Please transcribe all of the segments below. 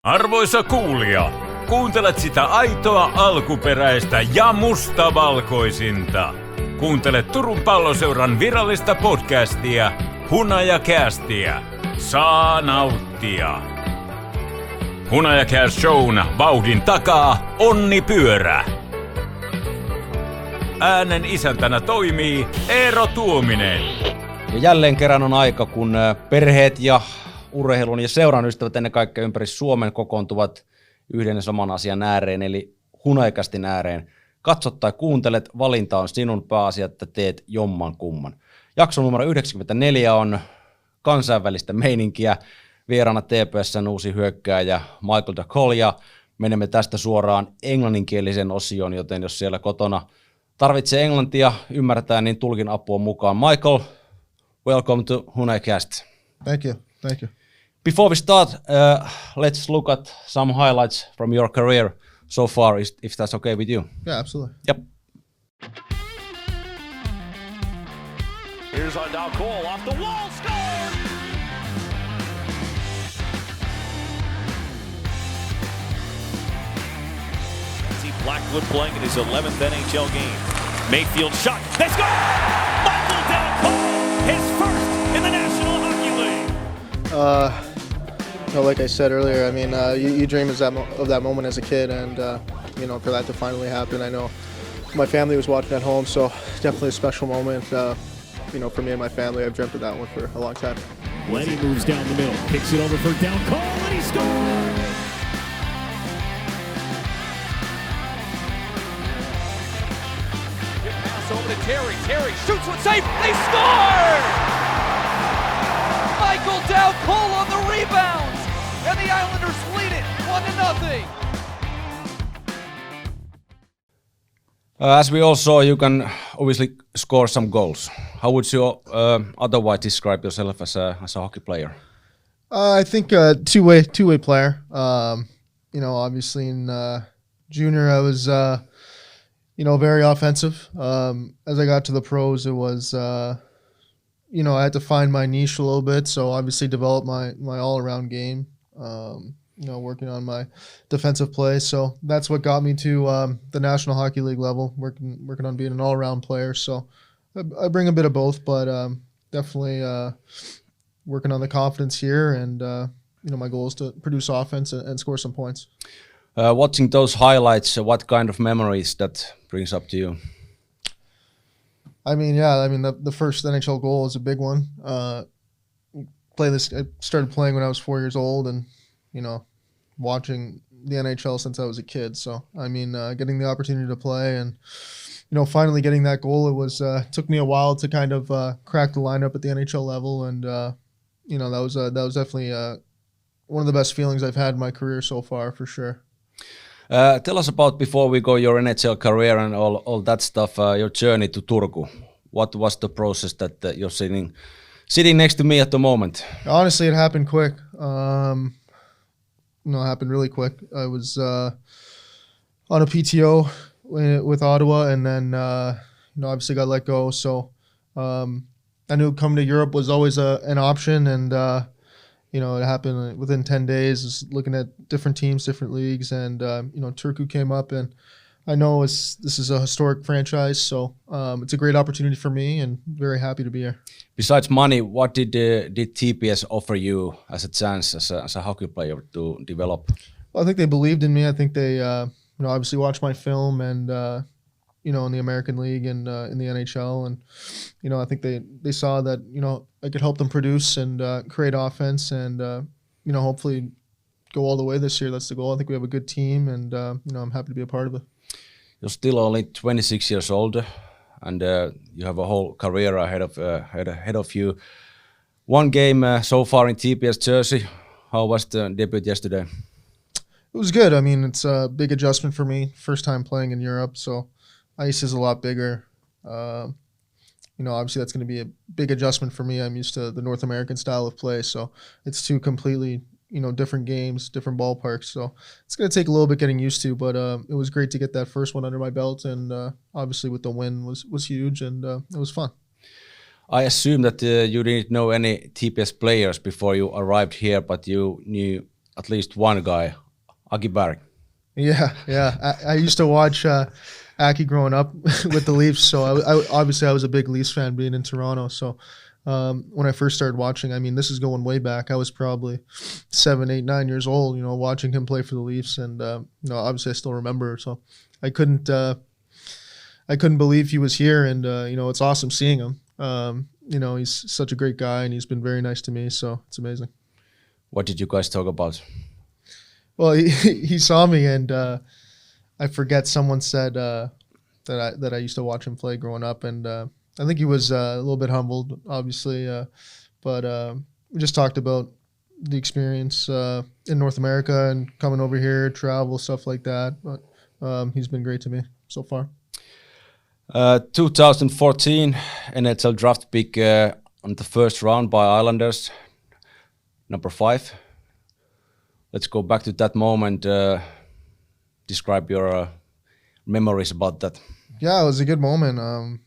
Arvoisa kuulija, kuuntelet sitä aitoa, alkuperäistä ja mustavalkoisinta. Kuuntelet Turun Palloseuran virallista podcastia, Hunajacastia. Saa nauttia. Hunajacast shown vauhdin takaa Onni Pyörä. Äänen isäntänä toimii Eero Tuominen. Ja jälleen kerran on aika, kun perheet ja urheilun ja seuran ystävät ennen kaikkea ympäri Suomen kokoontuvat yhden ja saman asian ääreen, eli Hunajacastin ääreen. Katsot tai kuuntelet, valinta on sinun, pääasia, että teet jomman kumman. Jakso numero 94 on kansainvälistä meininkiä. Vieraana TPS:n uusi hyökkääjä Michael Dal Colle, ja menemme tästä suoraan englanninkielisen osioon, joten jos siellä kotona tarvitsee englantia, ymmärtää, niin tulkin apua mukaan. Michael, welcome to Hunajacast. Thank you. Thank you. Before we start, let's look at some highlights from your career so far, if that's okay with you. Yeah, absolutely. Yep. Here's on Dal Colle, off the wall, score! See Blackwood playing in his 11th NHL game. Mayfield shot, they score! Michael Dal Colle, his first in the National Hockey League. Like I said earlier, I mean, you dream of that moment as a kid, and for that to finally happen, I know my family was watching at home, so definitely a special moment. For me and my family, I've dreamt of that one for a long time. Lenny moves down the middle, kicks it over for Dal Colle, and he scores! Good pass over to Terry. Terry shoots one safe. They score! Michael Dal Colle on the rebound, and the Islanders lead it 1-0. As we all saw, you can obviously score some goals. How would you otherwise describe yourself as a hockey player? I think a two-way player. Obviously in junior I was very offensive. As I got to the pros, it was I had to find my niche a little bit, so obviously develop my all-around game. Working on my defensive play, so that's what got me to the National Hockey League level. Working on being an all-around player. So I bring a bit of both, but definitely working on the confidence here. And my goal is to produce offense and score some points. Watching those highlights, what kind of memories that brings up to you? I mean, the first NHL goal is a big one. I started playing when I was 4 years old, and watching the NHL since I was a kid. So getting the opportunity to play and finally getting that goal, it was took me a while to kind of crack the lineup at the NHL level, and that was definitely one of the best feelings I've had in my career so far, for sure. Tell us about, before we go, your NHL career and all that stuff, your journey to Turku. What was the process that you're sitting next to me at the moment? Honestly, it happened quick. It happened really quick. I was on a PTO with Ottawa, and then obviously got let go. So I knew coming to Europe was always an option, and it happened within 10 days. I was looking at different teams, different leagues, and Turku came up, and I know this is a historic franchise, so it's a great opportunity for me, and very happy to be here. Besides money, what did TPS offer you as a chance as a hockey player to develop? Well, I think they believed in me. I think they obviously watched my film, and in the American League and in the NHL, and I think they saw that I could help them produce and create offense, and hopefully go all the way this year. That's the goal. I think we have a good team, and I'm happy to be a part of it. You're still only 26 years old, and you have a whole career ahead of you. One game so far in TPS jersey. How was the debut yesterday? It was good. I mean, it's a big adjustment for me. First time playing in Europe, so ice is a lot bigger. Obviously that's going to be a big adjustment for me. I'm used to the North American style of play, so it's two completely different games, different ballparks. So it's going to take a little bit getting used to, but it was great to get that first one under my belt, and obviously with the win was huge, and it was fun. I assume that you didn't know any TPS players before you arrived here, but you knew at least one guy, Aki Berg. Yeah. I used to watch Aki growing up with the Leafs, so obviously I was a big Leafs fan being in Toronto. So when I first started watching, I mean, this is going way back. I was probably 7, 8, 9 years old, watching him play for the Leafs, and obviously I still remember. So I couldn't believe he was here, and it's awesome seeing him. He's such a great guy, and he's been very nice to me, so it's amazing. What did you guys talk about? Well, he saw me, and I forget, someone said that I used to watch him play growing up, and I think he was a little bit humbled, obviously, but we just talked about the experience in North America and coming over here, travel, stuff like that. But he's been great to me so far. 2014 NHL draft pick on the first round by Islanders, number 5. Let's go back to that moment. Describe your memories about that. Yeah, it was a good moment.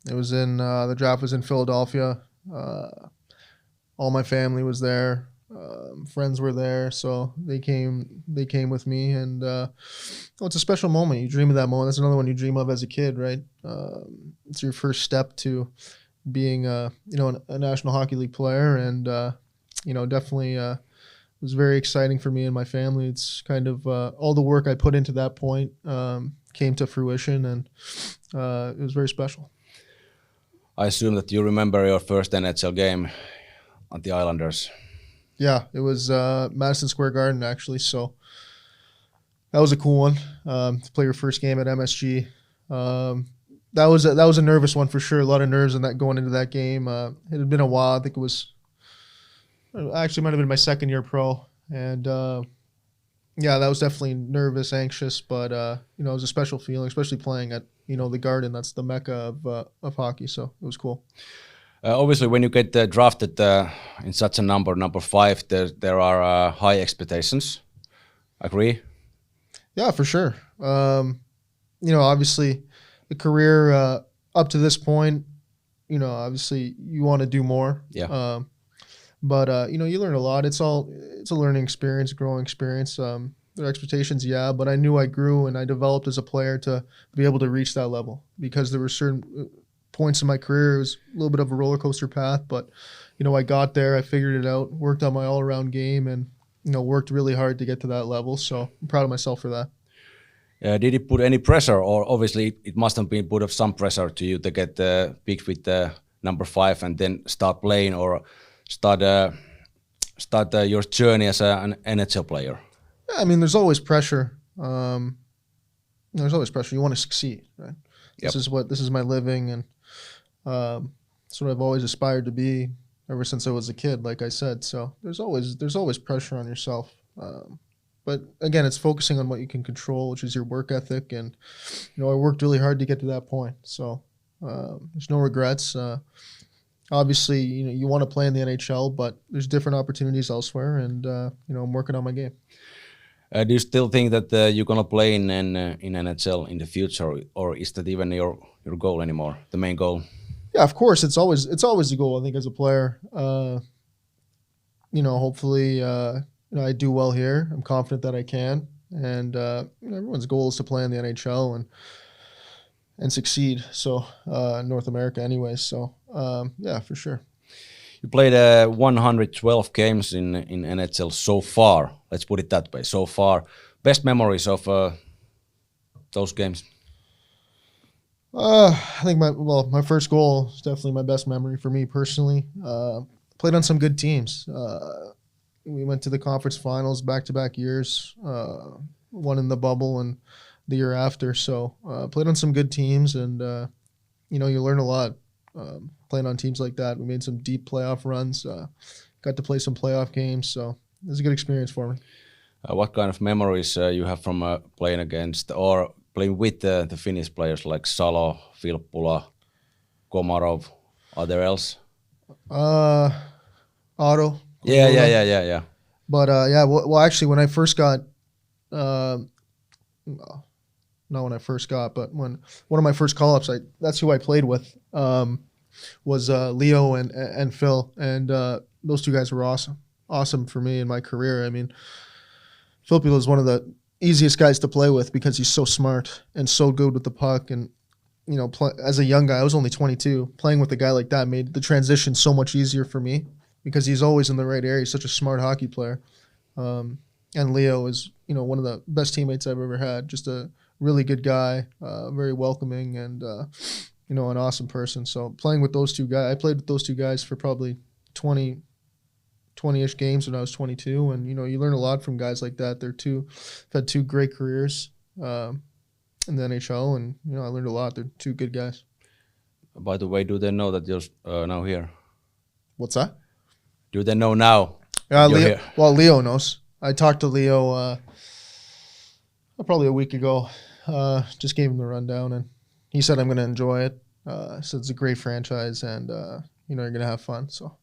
It was in the draft was in Philadelphia. All my family was there. Friends were there, so they came with me, and it's a special moment. You dream of that moment. That's another one you dream of as a kid, right? It's your first step to being a National Hockey League player, and definitely was very exciting for me and my family. It's kind of all the work I put into that point came to fruition, and it was very special. I assume that you remember your first NHL game at the Islanders. Yeah, it was Madison Square Garden, actually. So that was a cool one to play your first game at MSG. That was a nervous one for sure. A lot of nerves in that going into that game. It had been a while. I think it was actually might have been my second year pro, and that was definitely nervous, anxious, but it was a special feeling, especially playing at the Garden. That's the mecca of hockey. So it was cool. Obviously, when you get drafted in such a number 5, there are high expectations. Agree? Yeah, for sure. Obviously, the career up to this point, obviously you want to do more. Yeah. But you learn a lot. It's a learning experience, growing experience. There are expectations, yeah, but I knew I grew and I developed as a player to be able to reach that level, because there were certain points in my career. It was a little bit of a roller coaster path, but I got there, I figured it out, worked on my all-around game, and worked really hard to get to that level. So I'm proud of myself for that. Did it put any pressure, or obviously it must have been put of some pressure to you to get picked with number 5 and then start playing or start your journey as an NHL player? Yeah, I mean, there's always pressure. There's always pressure. You want to succeed, right? Yep. This is my living, and it's what I've always aspired to be ever since I was a kid, like I said. So there's always pressure on yourself. But again, it's focusing on what you can control, which is your work ethic. And I worked really hard to get to that point. So there's no regrets. Obviously, you want to play in the NHL, but there's different opportunities elsewhere, and I'm working on my game. Do you still think that you're gonna play in NHL in the future, or is that even your goal anymore? The main goal? Yeah, of course, it's always the goal. I think as a player, hopefully, I do well here. I'm confident that I can, and everyone's goal is to play in the NHL and succeed. So North America, anyways. So yeah, for sure. You played 112 games in NHL so far. Let's put it that way. So far, best memories of those games? I think my first goal is definitely my best memory for me personally. Played on some good teams. We went to the conference finals back-to-back years. One in the bubble and the year after. So played on some good teams, and you learn a lot playing on teams like that. We made some deep playoff runs. Got to play some playoff games, so it was a good experience for me. What kind of memories you have from playing against or playing with the Finnish players like Salo, Filppula, Komarov? Are there else? Otto. Yeah. But well, actually, when I first got, not when I first got, but when one of my first call-ups, that's who I played with, was Leo and Phil, and those two guys were awesome for me in my career. I mean, Filippo is one of the easiest guys to play with because he's so smart and so good with the puck. And, you know, as a young guy, I was only 22, playing with a guy like that made the transition so much easier for me because he's always in the right area. He's such a smart hockey player. And Leo is, you know, one of the best teammates I've ever had. Just a really good guy, very welcoming, and, you know, an awesome person. So playing with those two guys, I played with those two guys for probably 20-ish games when I was 22. And, you know, you learn a lot from guys like that. They've had two great careers in the NHL. And, you know, I learned a lot. They're two good guys. By the way, do they know that you're now here? What's that? Do they know now? Leo knows. I talked to Leo probably a week ago. Just gave him the rundown, and he said I'm going to enjoy it. Said it's a great franchise, and you know, you're going to have fun. So,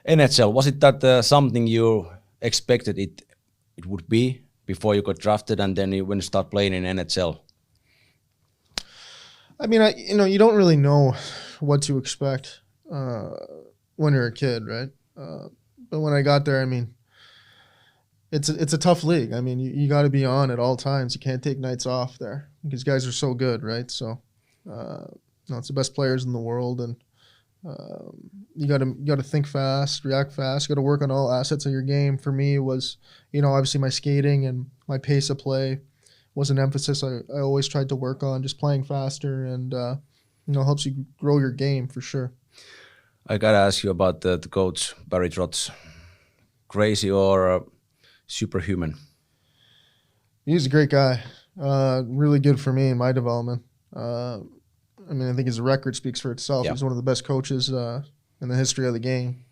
NHL, was it that something you expected it would be before you got drafted, and then when you start playing in NHL? I mean, you know, you don't really know what to expect when you're a kid, right? But when I got there, I mean, it's a tough league. I mean, you got to be on at all times. You can't take nights off there because guys are so good, right? So, you know, it's the best players in the world, and you got to think fast, react fast. You got to work on all assets of your game. For me, it was, you know, obviously my skating and my pace of play was an emphasis I always tried to work on, just playing faster, and you know, helps you grow your game for sure. I gotta ask you about the coach Barry Trotz. Crazy or superhuman? He's a great guy. Really good for me in my development. I mean, I think his record speaks for itself. Yeah. He's one of the best coaches in the history of the game,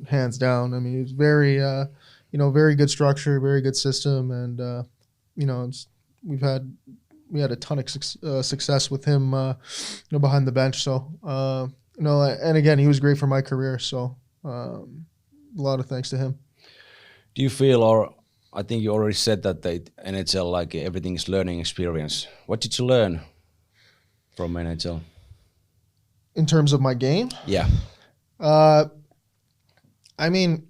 hands down. I mean, he's very, you know, very good structure, very good system, and you know, we had a ton of success with him, you know, behind the bench. So, you know, and again, he was great for my career. So, a lot of thanks to him. Do you feel, or I think you already said that the NHL, like everything is learning experience. What did you learn from NHL? In terms of my game? Yeah. I mean,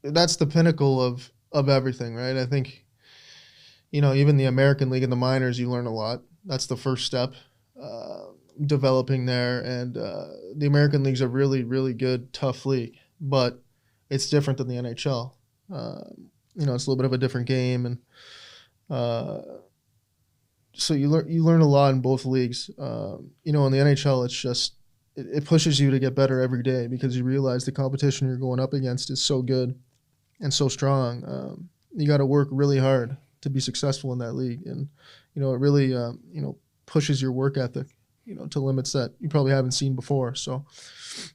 that's the pinnacle of everything, right? I think, you know, even the American League and the minors, you learn a lot. That's the first step, developing there. And the American League's a really, really good, tough league, but it's different than the NHL. You know, it's a little bit of a different game, and so you learn a lot in both leagues. You know, in the NHL, it's just it pushes you to get better every day because you realize the competition you're going up against is so good and so strong. You got to work really hard to be successful in that league, and you know, it really you know, pushes your work ethic, you know, to limits that you probably haven't seen before. So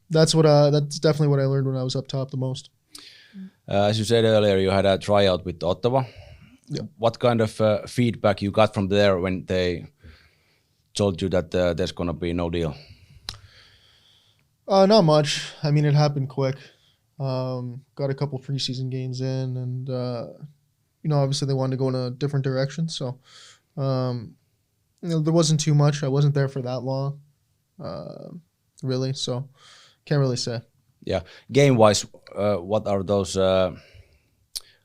that's definitely what I learned when I was up top the most. As you said earlier, you had a tryout with Ottawa. Yeah. What kind of feedback you got from there when they told you that there's going to be no deal? Not much. I mean, it happened quick. Got a couple preseason games in, and you know, obviously they wanted to go in a different direction. So, you know, there wasn't too much. I wasn't there for that long, really. So, can't really say. Yeah, game-wise, what are those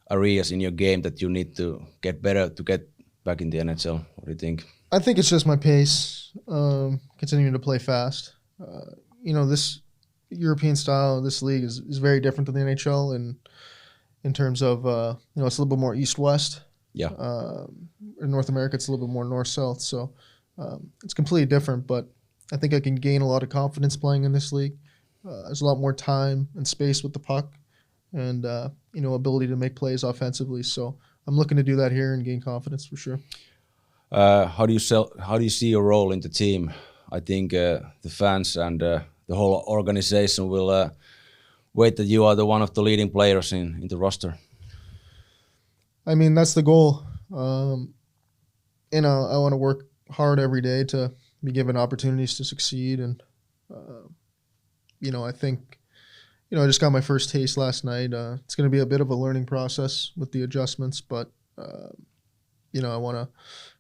areas in your game that you need to get better to get back in the NHL? What do you think? I think it's just my pace, continuing to play fast. You know, this European style, this league is very different than the NHL in terms of, you know, it's a little bit more east-west. Yeah. In North America, it's a little bit more north-south. So it's completely different, but I think I can gain a lot of confidence playing in this league. There's a lot more time and space with the puck, and you know, ability to make plays offensively. So I'm looking to do that here and gain confidence for sure. How do you see your role in the team? I think the fans and the whole organization will wait that you are one of the leading players in the roster. I mean, that's the goal. You know, I want to work hard every day to be given opportunities to succeed, and you know, I think, you know, I just got my first taste last night. It's going to be a bit of a learning process with the adjustments, but, you know, I want to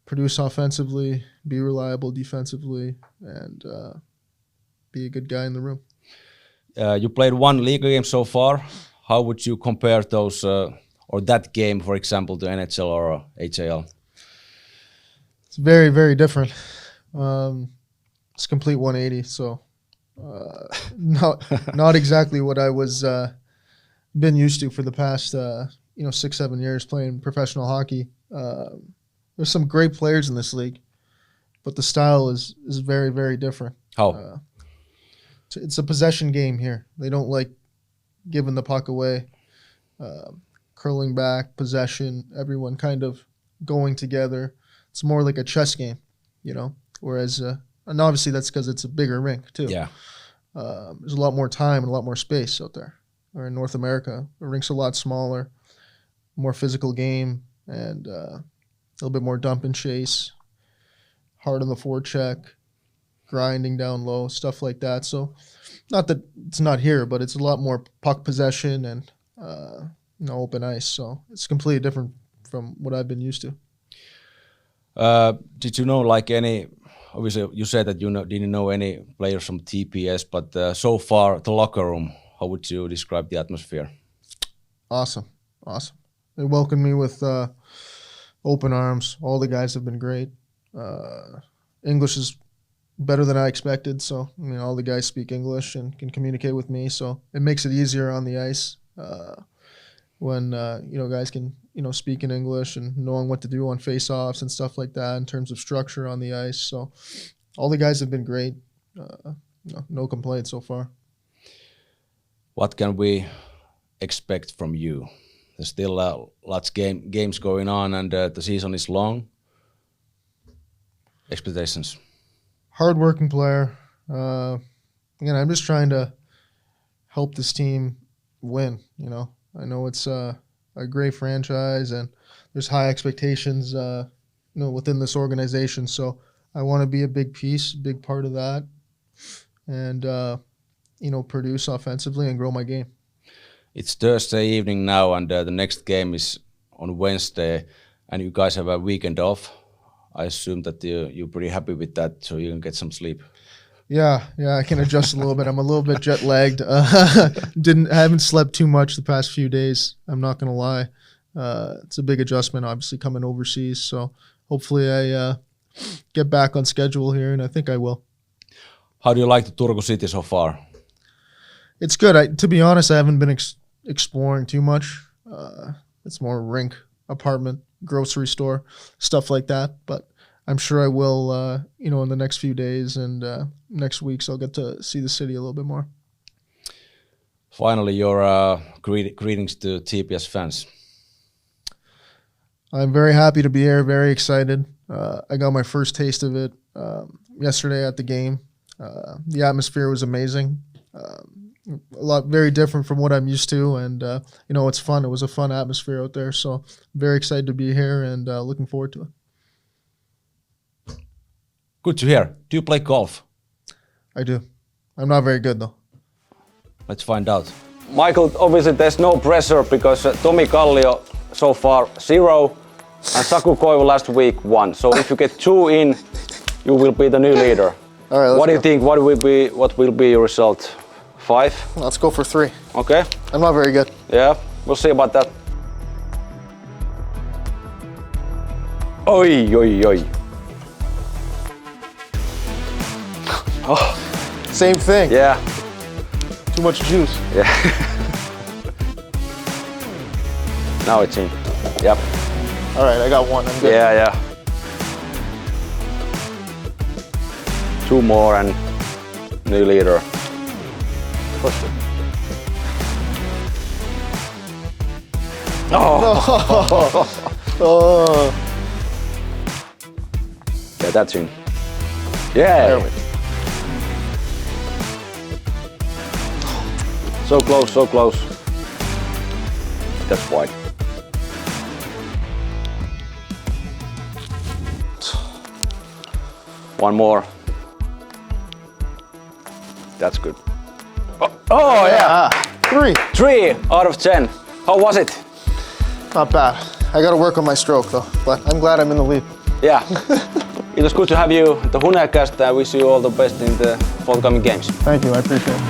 produce offensively, be reliable defensively, and be a good guy in the room. You played one league game so far. How would you compare those or that game, for example, to NHL or HAL? It's very, very different. It's complete 180. So not exactly what I was been used to for the past 6-7 years playing professional hockey. There's some great players in this league, but the style is very, very different. How? It's a possession game here. They don't like giving the puck away, curling back, possession, everyone kind of going together. It's more like a chess game, whereas, and obviously that's because it's a bigger rink too. Yeah. There's a lot more time and a lot more space out there. Or in North America, the rink's a lot smaller, more physical game, and a little bit more dump and chase, hard on the forecheck, grinding down low, stuff like that. So not that it's not here, but it's a lot more puck possession and open ice. So it's completely different from what I've been used to. Did you know obviously you said that you didn't know any players from TPS, but so far the locker room, how would you describe the atmosphere? Awesome. They welcomed me with open arms. All the guys have been great. English is better than I expected, so all the guys speak English and can communicate with me, so it makes it easier on the ice when guys can speak in English and knowing what to do on face-offs and stuff like that in terms of structure on the ice. So all the guys have been great. No complaints so far. What can we expect from you? There's still lots games going on, and the season is long. Expectations? Hard-working player. Again, I'm just trying to help this team win. I know it's a great franchise, and there's high expectations, within this organization. So I want to be a big part of that, and produce offensively and grow my game. It's Thursday evening now, and the next game is on Wednesday, and you guys have a weekend off. I assume that you're pretty happy with that, so you can get some sleep. Yeah, I can adjust a little bit. I'm a little bit jet lagged. I haven't slept too much the past few days. I'm not gonna lie. It's a big adjustment, obviously coming overseas. So hopefully I get back on schedule here, and I think I will. How do you like the Turku city so far? It's good. To be honest, I haven't been exploring too much. It's more rink, apartment, grocery store, stuff like that. But I'm sure I will, in the next few days and next weeks, I'll get to see the city a little bit more. Finally, your greetings to TPS fans. I'm very happy to be here, very excited. I got my first taste of it yesterday at the game. The atmosphere was amazing. Very different from what I'm used to, and it's fun. It was a fun atmosphere out there, so I'm very excited to be here and looking forward to it. Good to hear. Do you play golf? I do. I'm not very good though. Let's find out. Michael, obviously there's no pressure because Tomi Kallio so far 0 and Saku Koivu last week 1. So if you get 2 in, you will be the new leader. All right. What do you think? What will be your result? 5? Let's go for 3. Okay. I'm not very good. Yeah, we'll see about that. Oi. Oh, same thing. Yeah. Too much juice. Yeah. Now it's in. Yep. All right, I got 1. I'm good. Yeah. 2 more and new leader. Push it. Oh. Yeah, that's in. Yeah. There we go. So close. That's wide. One more. That's good. Oh yeah. 3. 3 out of 10. How was it? Not bad. I got to work on my stroke though, but I'm glad I'm in the lead. Yeah. It was good to have you at the Hunajacast. I wish you all the best in the forthcoming games. Thank you. I appreciate it.